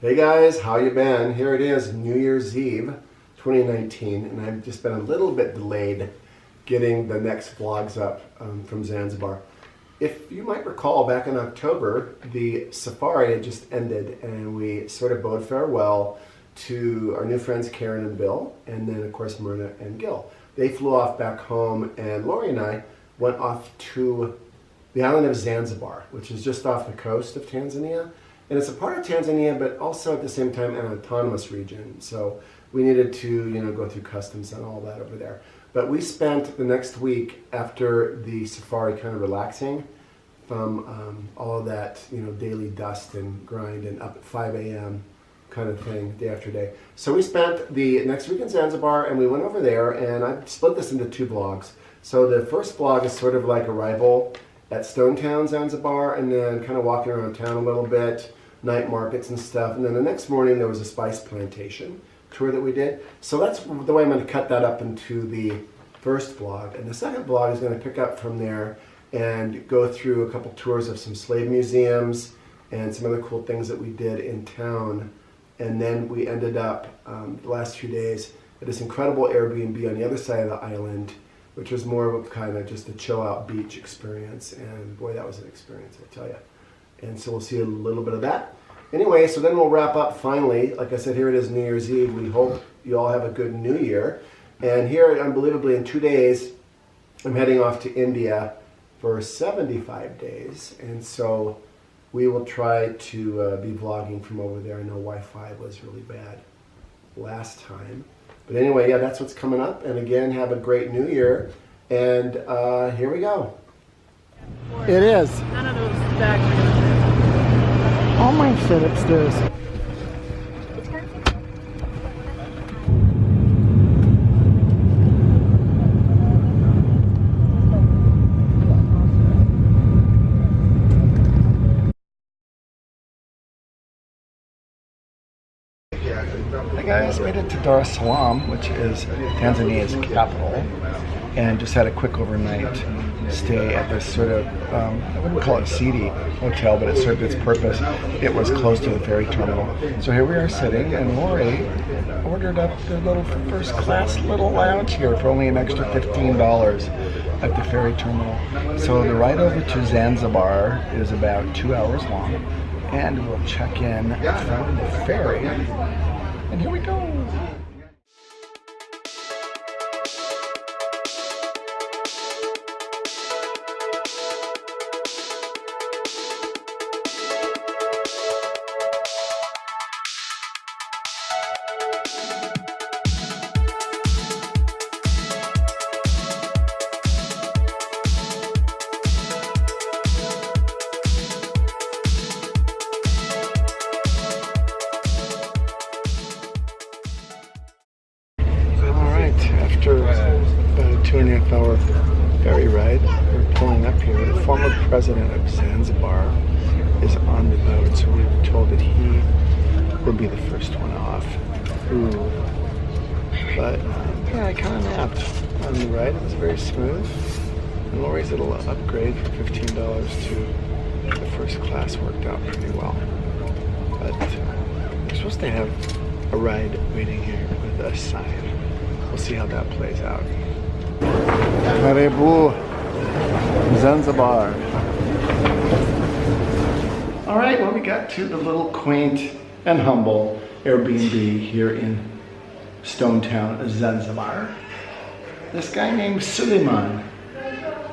Hey guys, how you been? Here it is, New Year's Eve 2019, and I've just been a little bit delayed getting the next vlogs up from Zanzibar. If you might recall, back in October, the safari had just ended and we sort of bade farewell to our new friends Karen and Bill, and then of course Myrna and Gil. They flew off back home, and Lori and I went off to the island of Zanzibar, which is just off the coast of Tanzania. And it's a part of Tanzania, but also at the same time an autonomous region. So we needed to, go through customs and all that over there. But we spent the next week after the safari kind of relaxing from all of that, daily dust and grind and up at 5 a.m. kind of thing, day after day. So we spent the next week in Zanzibar, and we went over there, and I split this into two vlogs. So the first vlog is sort of like arrival at Stonestown, Zanzibar, and then kind of walking around town a little bit, night markets and stuff. And then the next morning there was a spice plantation tour that we did. So that's the way I'm going to cut that up into the first vlog. And the second vlog is going to pick up from there and go through a couple tours of some slave museums and some other cool things that we did in town. And then we ended up the last few days at this incredible Airbnb on the other side of the island, which was more of a kind of just a chill out beach experience. And boy, that was an experience, I tell you. And so we'll see a little bit of that. Anyway, so then we'll wrap up finally. Like I said, here it is, New Year's Eve. We hope you all have a good New Year. And here, unbelievably, in 2 days, I'm heading off to India for 75 days. And so we will try to be vlogging from over there. I know Wi-Fi was really bad last time. But anyway, yeah, that's what's coming up. And again, have a great New Year. And here we go. It is. None of those bags are going to fit. All mine fit upstairs. Hey guys, made it to Dar es Salaam, which is Tanzania's capital, and just had a quick overnight stay at this sort of, I wouldn't call it seedy hotel, but it served its purpose. It was close to the ferry terminal. So here we are sitting, and Lori ordered up the little first class little lounge here for only an extra $15 at the ferry terminal. So the ride over to Zanzibar is about 2 hours long, and we'll check in from the ferry. And here we go. After about a 2.5 hour ferry ride, we're pulling up here. The former president of Zanzibar is on the boat, so we were told that he will be the first one off. Ooh. But yeah, I kind of napped on the ride. It was very smooth. And Lori's little upgrade for $15 to the first class worked out pretty well. But we're supposed to have a ride waiting here with a sign. We'll see how that plays out. Karibu Zanzibar. All right, well, we got to the little quaint and humble Airbnb here in Stonestown, Zanzibar. This guy named Suleiman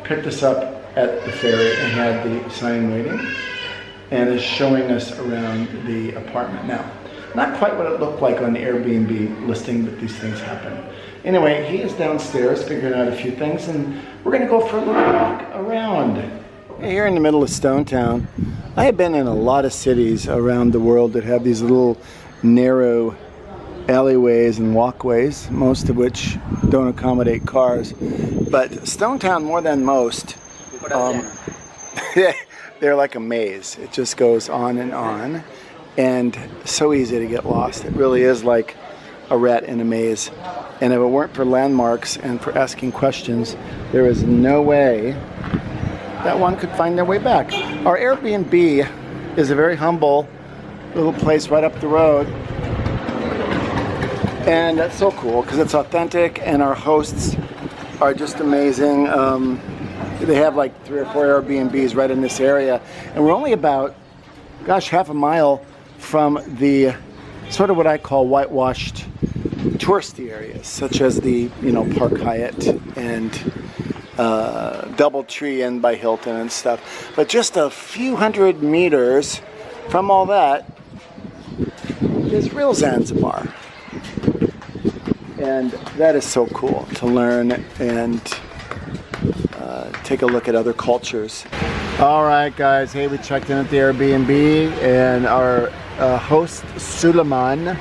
picked us up at the ferry and had the sign waiting and is showing us around the apartment now. Not quite what it looked like on the Airbnb listing, but these things happen. Anyway, he is downstairs figuring out a few things, and we're going to go for a little walk around. Here in the middle of Stonestown, I have been in a lot of cities around the world that have these little narrow alleyways and walkways, most of which don't accommodate cars. But Stonestown, more than most, they're like a maze. It just goes on, and so easy to get lost. It really is like a rat in a maze. And if it weren't for landmarks and for asking questions, there is no way that one could find their way back. Our Airbnb is a very humble little place right up the road. And that's so cool because it's authentic and our hosts are just amazing. They have like 3 or 4 Airbnbs right in this area. And we're only about, gosh, half a mile from the sort of what I call whitewashed touristy areas, such as the, you know, Park Hyatt and Doubletree Inn by Hilton and stuff. But just a few hundred meters from all that is real Zanzibar. And that is so cool to learn and take a look at other cultures. All right, guys. Hey, we checked in at the Airbnb, and our host Suleiman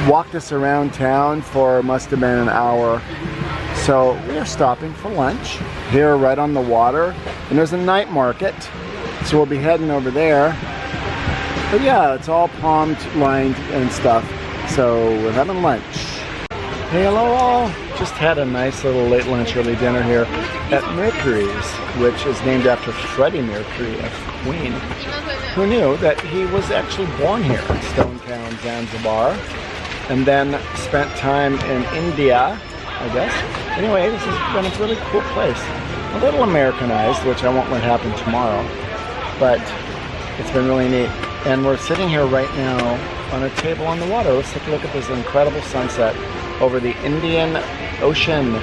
walked us around town for must have been an hour. So we are stopping for lunch here right on the water, and there's a night market, so we'll be heading over there. But yeah, it's all palm lined and stuff, so we're having lunch. Hey, hello all. Just had a nice little late lunch, early dinner here at Mercury's, which is named after Freddie Mercury of Queen. Who knew that he was actually born here in Stonestown, Zanzibar, and then spent time in India, I guess. Anyway, this has been a really cool place. A little Americanized, which I won't let happen tomorrow, but it's been really neat. And we're sitting here right now on a table on the water. Let's take a look at this incredible sunset over the Indian Ocean.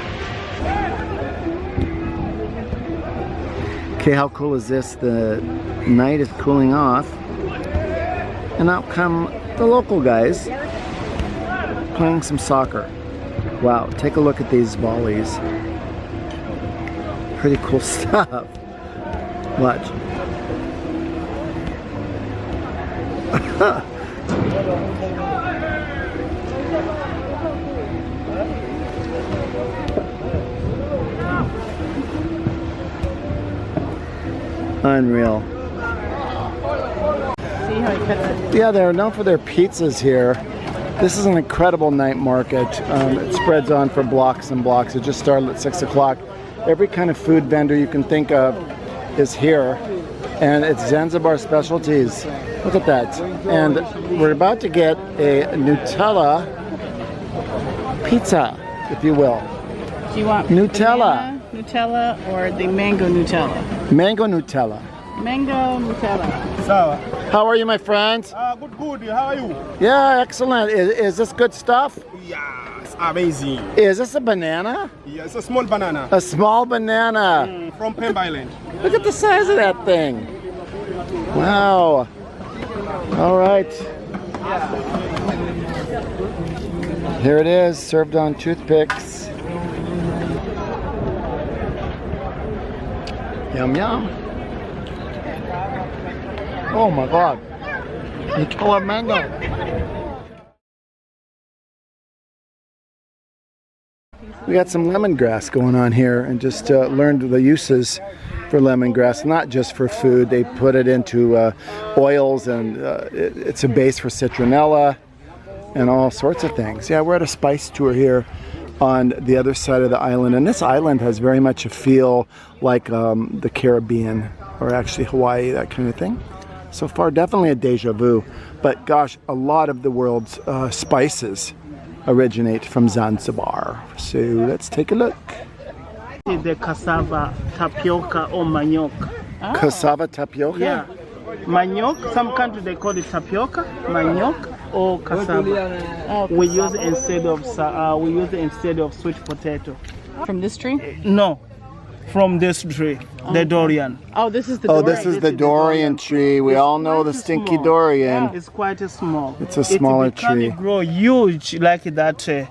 Okay, how cool is this? The night is cooling off, and out come the local guys playing some soccer. Wow, take a look at these volleys. Pretty cool stuff. Watch. Unreal. Yeah, they're known for their pizzas here. This is an incredible night market. It spreads on for blocks and blocks. It just started at 6 o'clock. Every kind of food vendor you can think of is here. And it's Zanzibar specialties. Look at that. And we're about to get a Nutella pizza, if you will. Do you want Nutella? Nutella or the mango Nutella? Mango Nutella. Mango Nutella. Sawa. How are you, my friend? Good. How are you? Yeah, excellent. Is this good stuff? Yes, amazing. Is this a banana? Yeah, it's a small banana. A small banana. From Pemba Island. Look at the size of that thing. Wow. All right. Here it is, served on toothpicks. Yum, yum. Oh my God. Nutella mango. We got some lemongrass going on here, and just learned the uses for lemongrass, not just for food. They put it into oils, and it's a base for citronella and all sorts of things. Yeah, we're at a spice tour here on the other side of the island, and this island has very much a feel like the Caribbean, or actually Hawaii, that kind of thing. So far, definitely a deja vu, but gosh, a lot of the world's spices originate from Zanzibar. So let's take a look. The cassava, tapioca or manioc. Cassava tapioca? Yeah. Manioc, some country they call it tapioca, manioc or cassava. We use it instead of sweet potato. From this tree? No, from this tree, the Dorian. Oh, this is the Oh, Dorian. this is the Dorian tree. We all know the stinky Dorian. It's quite small. It's a smaller it can't tree. grow huge like that.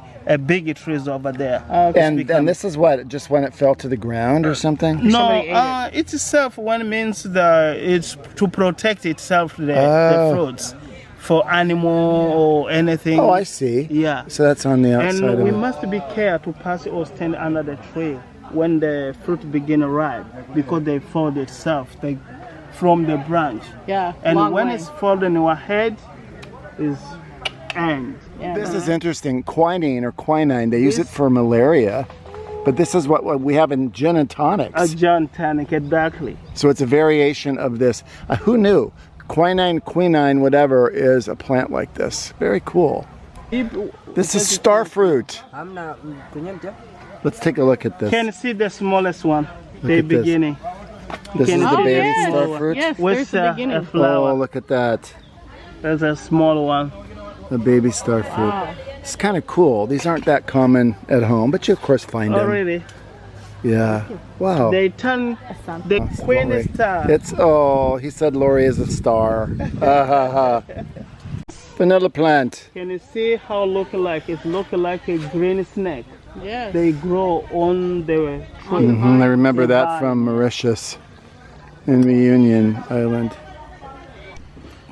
Big trees over there. And this is what, just when it fell to the ground or something? No, it itself one means it's to protect itself the fruits for animal or anything. Oh, I see. Yeah. So that's on the outside And of we it. must be careful to pass or stand under the tree when the fruit begin to ripe, because they fold itself from the branch. Yeah. And long when way. it's folded in our head, is end. Yeah. This is interesting. Quinine or quinine, they use it for malaria, but this is what we have in gin and tonics. A gin tonic, exactly. So it's a variation of this. Who knew? quinine, whatever, is a plant like this. Very cool. This is starfruit. Let's take a look at this. Can you see the smallest one? The at this. beginning. This is the Oh, baby yes. starfruit. Yes, With there's the a beginning. flower. Oh, look at that. There's a small one. The baby starfruit. Wow. It's kind of cool. These aren't that common at home, but you of course find Oh, them. really? Yeah. Wow. They turn the queen Lori. star. It's, oh, he said Lori is a star. Vanilla plant. Can you see how look like? It look like a green snake. Yes. They grow on the tree. I remember The that vine. from Mauritius in Reunion Island.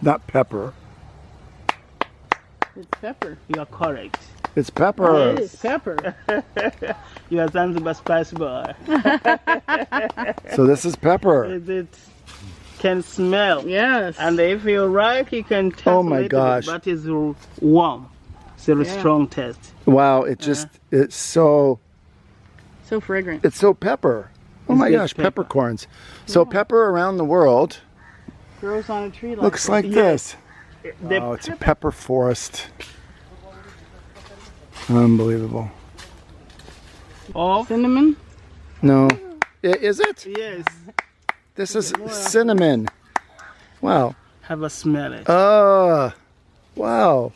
Not pepper. It's pepper. You are correct. It's pepper. It is pepper. You are Zanzibar spice boy. So this is pepper. It can smell. Yes. And if you like, you can taste Oh my a little gosh. bit, but it's warm. It's a Yeah. strong taste. Wow, it just, it's so So fragrant. pepper. Oh my It's gosh, pepper. peppercorns. So pepper around the world Grows on a tree like looks that. like this. The Oh, it's a pepper forest. Unbelievable. of Cinnamon. No. Is it? yes. This is cinnamon. Wow. Have a smell it. Wow.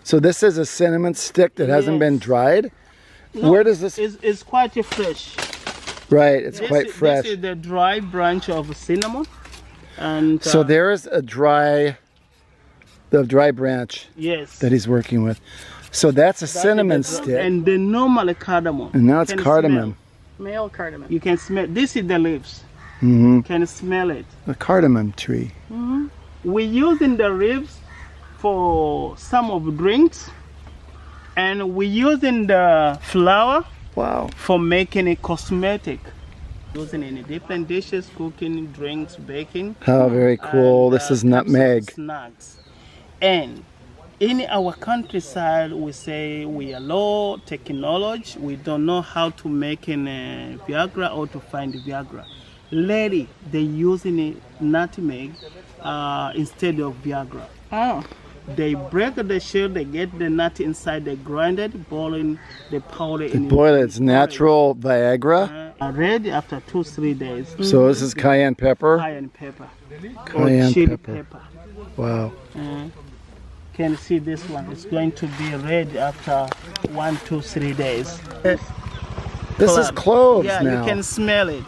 So this is a cinnamon stick that hasn't been Yes. dried? Where does this... It's quite fresh. Right, it's quite fresh. This is the dry branch of cinnamon. And So there is the dry branch yes. that he's working with. So that's a cinnamon stick. And the normal cardamom. And now it's Can cardamom. Male cardamom. You can smell. This is the leaves. Mm-hmm. Can smell it. The cardamom tree. We're using the leaves for some of drinks, and we're using the flour Wow. for making a cosmetic. Using in different dishes, cooking, drinks, baking. How very cool. and, This is types of nutmeg. Snacks. And in our countryside, we say we are low technology. We don't know how to make an Viagra or to find Viagra. Lady, they using a nutmeg instead of Viagra. Oh. They break the shell, they get the nut inside, they grind it, boiling the powder in it. Boy, it's natural Viagra. Ready after 2-3 days. So this is cayenne pepper. Cayenne pepper. Cayenne or chili pepper. pepper. Wow. Can you see this one? It's going to be ready after 1-3 days. This is cloves Yeah, now. you can smell it.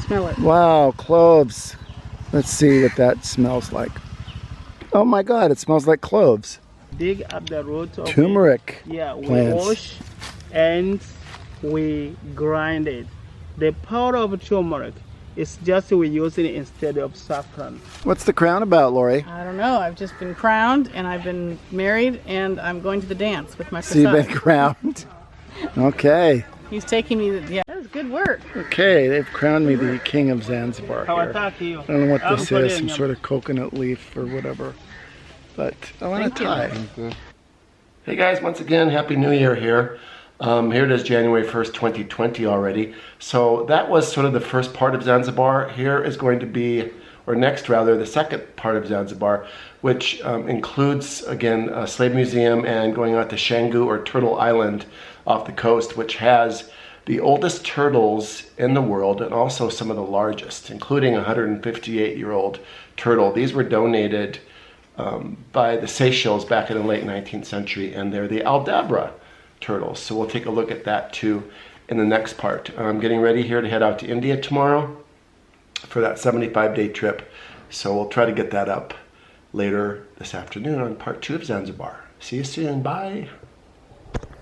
Smell it. Wow, cloves. Let's see what that smells like. Oh my God, it smells like cloves. Dig up the root of Turmeric. it. Yeah, we plants. wash and we grind it. The powder of turmeric is just we using it instead of saffron. What's the crown about, Lori? I don't know. I've just been crowned and I've been married and I'm going to the dance with my So you've been Kasai. crowned. Okay. He's taking me. Yeah, that was good work. Okay, they've crowned me the king of Zanzibar here. I don't know what this is, some sort of coconut leaf or whatever. But I want a tie. Hey guys, once again, Happy New Year here. Here it is, January 1st, 2020 already. So that was sort of the first part of Zanzibar. Here is going to be, or next rather, the second part of Zanzibar, which includes, again, a slave museum and going out to Shangu or Turtle Island off the coast, which has the oldest turtles in the world and also some of the largest, including a 158-year-old turtle. These were donated by the Seychelles back in the late 19th century, and they're the Aldabra turtles. So we'll take a look at that too in the next part. I'm getting ready here to head out to India tomorrow for that 75-day trip. So we'll try to get that up later this afternoon on part 2 of Zanzibar. See you soon. Bye.